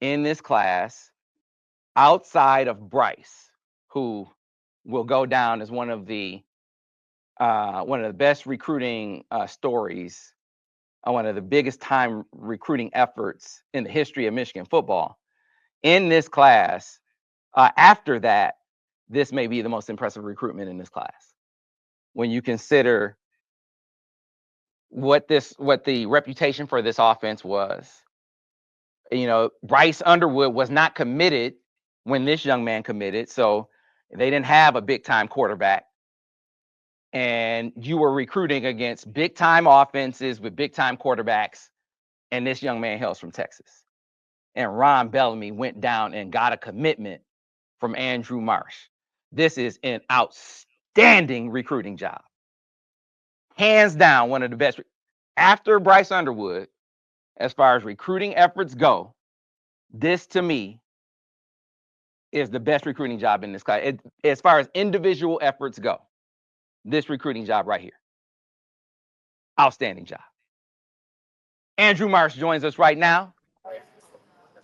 in this class outside of Bryce, who will go down as one of the best recruiting stories, one of the biggest time recruiting efforts in the history of Michigan football. In this class, after that, this may be the most impressive recruitment in this class. When you consider what the reputation for this offense was, Bryce Underwood was not committed when this young man committed, so they didn't have a big time quarterback. And you were recruiting against big time offenses with big time quarterbacks, and this young man hails from Texas. And Ron Bellamy went down and got a commitment from Andrew Marsh. This is an outstanding recruiting job. Hands down, one of the best. After Bryce Underwood, as far as recruiting efforts go, this to me is the best recruiting job in this class. As far as individual efforts go, this recruiting job right here. Outstanding job. Andrew Marsh joins us right now.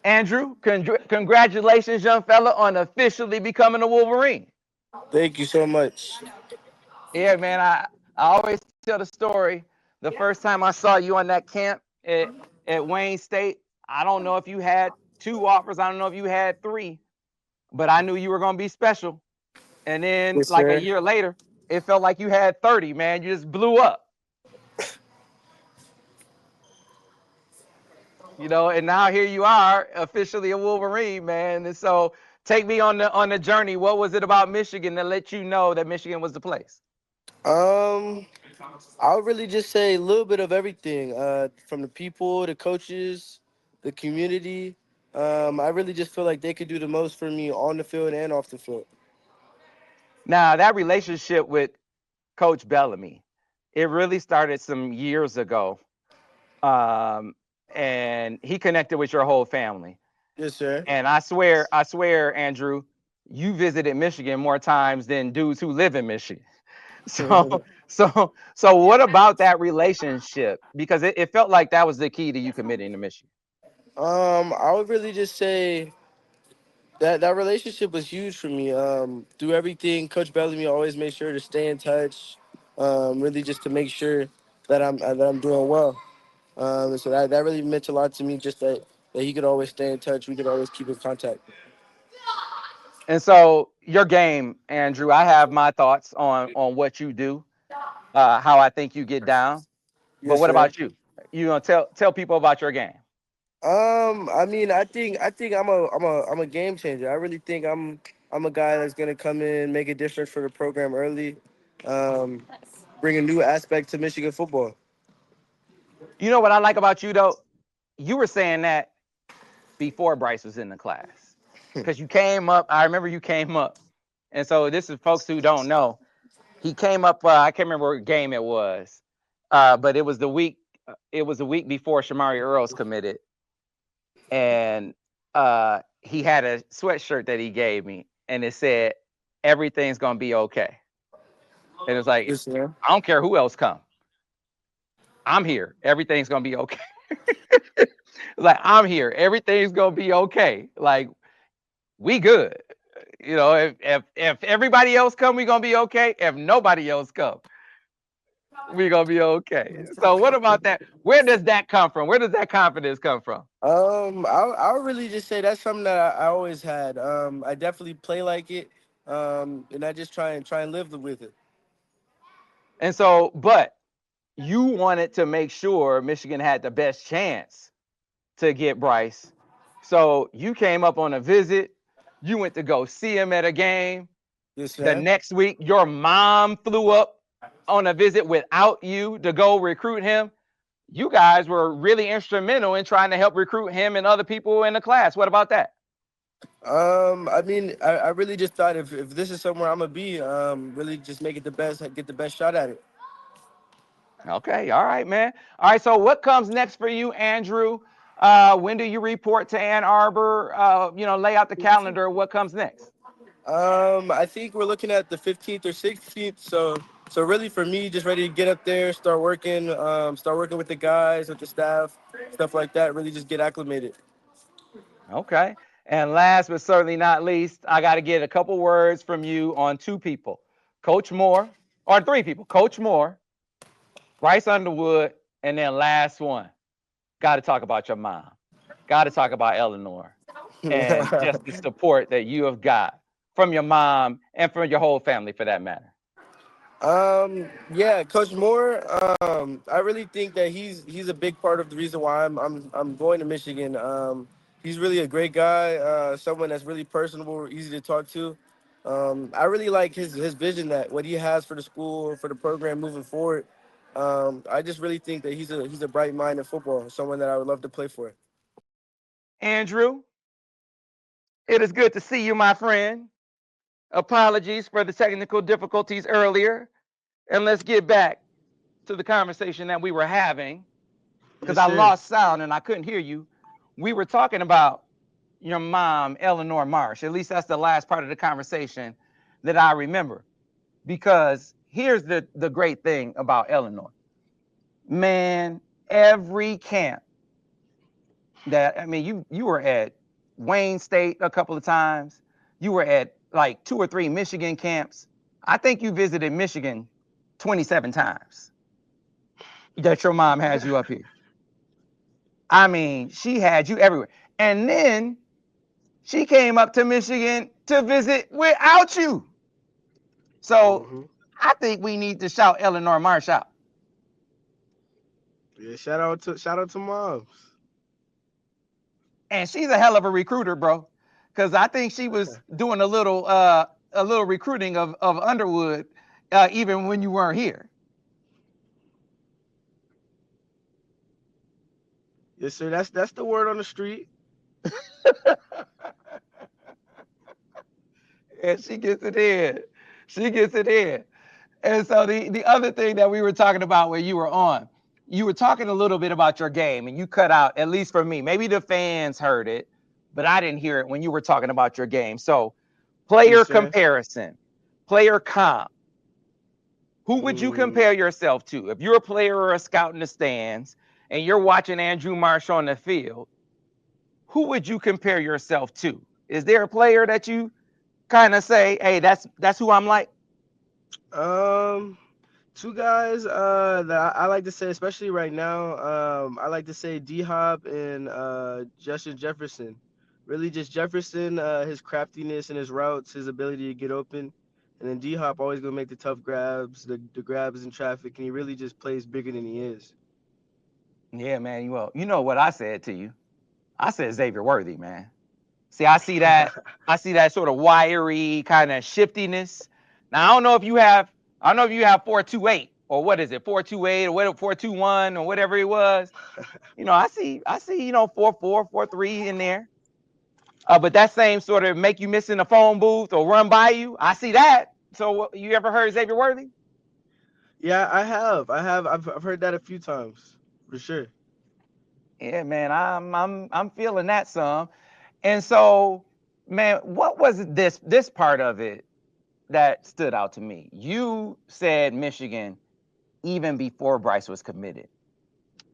Andrew, congratulations, young fella, on officially becoming a Wolverine. Thank you so much. Yeah, man, I always tell the story. The first time I saw you on that camp at Wayne State, I don't know if you had 2 offers. I don't know if you had 3, but I knew you were going to be special. And then Yes, like a sir. year later, it felt like you had 30, man. You just blew up. And now here you are, officially a Wolverine, man. And so take me on the journey. What was it about Michigan that let you know that Michigan was the place? Um, I'll really just say a little bit of everything. From the people, the coaches, the community. I really just feel like they could do the most for me on the field and off the field. Now, that relationship with Coach Bellamy, it really started some years ago. Um, and he connected with your whole family. Yes, sir. And I swear, Andrew, you visited Michigan more times than dudes who live in Michigan. So, so what about that relationship? Because it felt like that was the key to you committing to Michigan. I would really just say that relationship was huge for me. Through everything, Coach Bellamy always made sure to stay in touch. Really just to make sure that I'm doing well. So that really meant a lot to me. Just that he could always stay in touch. We could always keep in contact. And so your game, Andrew, I have my thoughts on what you do, how I think you get down. But Yes, what sir. about you? You know, tell people about your game. I mean, I think I'm a game changer. I really think I'm a guy that's gonna come in, make a difference for the program early, um, bring a new aspect to Michigan football. You know what I like about you though? You were saying that before Bryce was in the class. Because you came up, I remember you came up. And so this is folks who don't know. He came up, I can't remember what game it was. But it was the week before Shamari Earls committed. And he had a sweatshirt that he gave me and it said, everything's gonna be okay. And it's like, Yes, sir. I don't care who else come. I'm here. Everything's gonna be okay. Like I'm here. Everything's gonna be okay. Like we good. If everybody else come, we gonna be okay. If nobody else come, we gonna be okay. So what about that? Where does that come from? Where does that confidence come from? I'll really just say that's something that I always had. I definitely play like it, and I just try and live with it. And so, but you wanted to make sure Michigan had the best chance to get Bryce. So you came up on a visit. You went to go see him at a game. Yes, The sir. next week, your mom flew up on a visit without you to go recruit him. You guys were really instrumental in trying to help recruit him and other people in the class. What about that? I mean, I really just thought if this is somewhere I'm gonna be, really just make it the best, get the best shot at it. Okay, all right, man. All right, so what comes next for you, Andrew? When do you report to Ann Arbor? Lay out the calendar. What comes next? I think we're looking at the 15th or 16th. So really for me, just ready to get up there, start working with the guys, with the staff, stuff like that. Really just get acclimated. Okay. And last but certainly not least, I got to get a couple words from you on two people, Coach Moore, or three people, Coach Moore, Bryce Underwood, and then last one, got to talk about your mom. Got to talk about Eleanor and just the support that you have got from your mom and from your whole family for that matter. Yeah, Coach Moore. I really think that he's a big part of the reason why I'm going to Michigan. He's really a great guy. Someone that's really personable, easy to talk to. I really like his vision, that what he has for the school, for the program moving forward. I just really think that he's a bright mind in football, someone that I would love to play for. Andrew, it is good to see you, my friend. Apologies for the technical difficulties earlier. And let's get back to the conversation that we were having because Yes, I sir. lost sound and I couldn't hear you. We were talking about your mom, Eleanor Marsh. At least that's the last part of the conversation that I remember. Because here's the great thing about Eleanor. Man, every camp that I mean, you were at Wayne State a couple of times. You were at like 2 or 3 Michigan camps. I think you visited Michigan 27 times. That your mom has you up here. I mean, she had you everywhere. And then she came up to Michigan to visit without you. So Hmm. I think we need to shout Eleanor Marsh out. Yeah, shout out to moms. And she's a hell of a recruiter, bro. Cause I think she was doing a little recruiting of Underwood even when you weren't here. Yes, sir. That's the word on the street. And she gets it in. She gets it in. And so the other thing that we were talking about when you were on, you were talking a little bit about your game and you cut out, at least for me, maybe the fans heard it, but I didn't hear it when you were talking about your game. So Yes, player sir. comparison, player comp, who would you Mm, compare yourself to? If you're a player or a scout in the stands and you're watching Andrew Marsh on the field, who would you compare yourself to? Is there a player that you kind of say, hey, that's who I'm like? um, Two guys that I like to say, especially right now, I like to say D Hop and Justin Jefferson. Really, just Jefferson, his craftiness and his routes, his ability to get open. And then D Hop always gonna make the tough grabs, the grabs in traffic, and he really just plays bigger than he is. Yeah, man. Well, you know what I said to you. I said Xavier Worthy, man. See, I see that sort of wiry kind of shiftiness. Now I don't know if you have 428 or what is it, 428 or what 421 or whatever it was. I see 44, 43 in there. But that same sort of make you miss in the phone booth or run by you. I see that. So you ever heard Xavier Worthy? Yeah, I have. I've heard that a few times, for sure. Yeah, man. I'm feeling that some. And so, man, what was this part of it that stood out to me? You said Michigan even before Bryce was committed.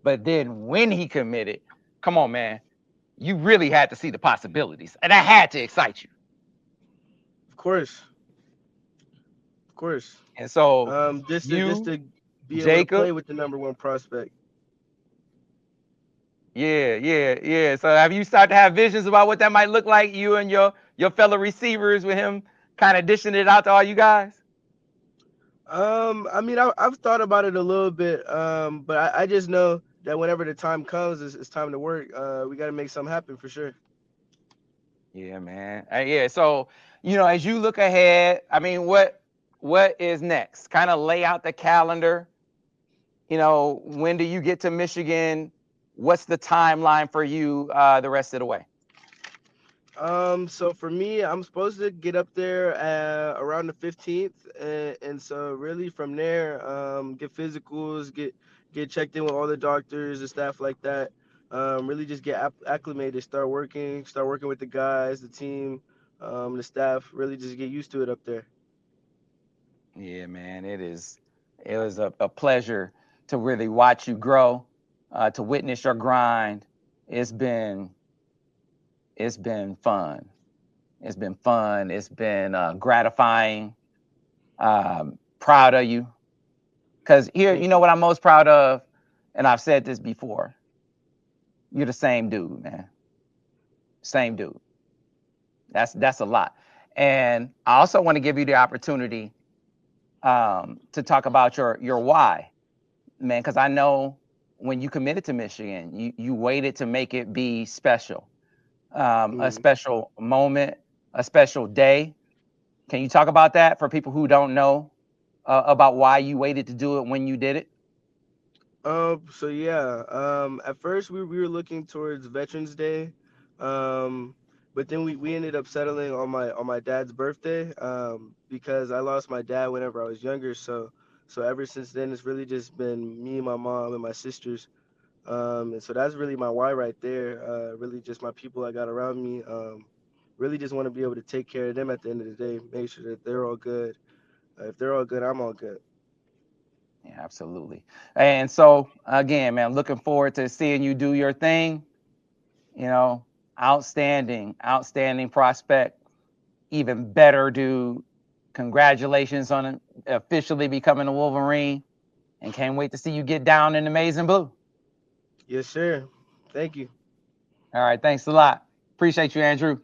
But then when he committed, come on, man, you really had to see the possibilities. And that had to excite you. Of course, of course. And so Just you, to be able to Jacob, play with the number one prospect. yeah, yeah, yeah. So have you started to have visions about what that might look like, you and your fellow receivers with him kind of dishing it out to all you guys? I mean, I've thought about it a little bit, but I just know that whenever the time comes, it's time to work. We got to make something happen for sure. Yeah, man. Yeah. So, as you look ahead, I mean, what is next? Kind of lay out the calendar. When do you get to Michigan? What's the timeline for you the rest of the way? So for me, I'm supposed to get up there around the 15th, and so really from there, get physicals, get checked in with all the doctors and stuff like that. Really just get acclimated, start working with the guys, the team, the staff. Really just get used to it up there. Yeah, man. It was a pleasure to really watch you grow, to witness your grind. It's been it's been fun. It's been fun. It's been gratifying. Proud of you. Because here, you Thank know you. what I'm most proud of? And I've said this before. You're the same dude, man. Same dude. That's a lot. And I also want to give you the opportunity to talk about your why, man, because I know when you committed to Michigan, you waited to make it be special, a Mm. special moment, a special day. Can you talk about that for people who don't know about why you waited to do it when you did it? So yeah, at first we were looking towards Veterans Day, um, but then we ended up settling on my dad's birthday, because I lost my dad whenever I was younger. So ever since then, it's really just been me, my mom, and my sisters. And so that's really my why right there. Really just my people I got around me. Really just want to be able to take care of them at the end of the day, make sure that they're all good. If they're all good, I'm all good. Yeah, absolutely. And so again, man, looking forward to seeing you do your thing. You know, outstanding, outstanding prospect. Even better, dude. Congratulations on officially becoming a Wolverine, and can't wait to see you get down in the maize and blue. Yes, sir. Thank you. All right, thanks a lot. Appreciate you, Andrew.